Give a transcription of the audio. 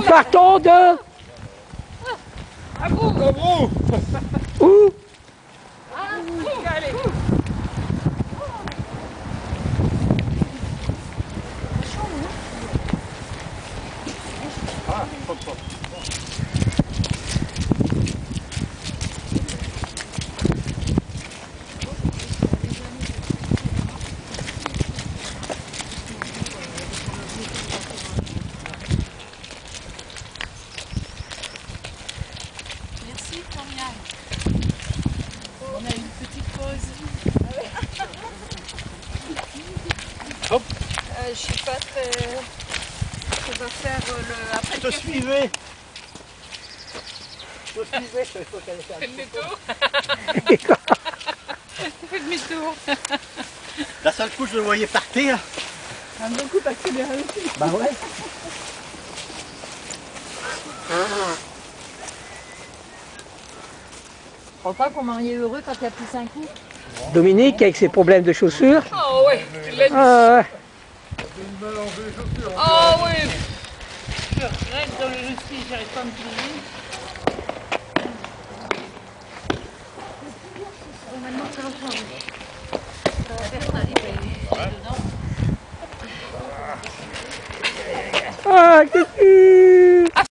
partons de... À vous. Où? Allez. Merci Florian. On a une petite pause. Hop. Je suis pas très... On va faire le... Après Je te suivais. Je te suivais, je savais pas qu'elle était à le demi-tour. Fais demi-tour. La seule couche, je le voyais partir. Un bon coup accéléré aussi. Bah ouais. Je crois pas qu'on mariait heureux quand il a poussé un coup. Dominique avec ses problèmes de chaussures. Oh ouais, tu l'as dit. Ah, ouais. Oh oui. Je reste dans le ski, j'arrive pas à me plier.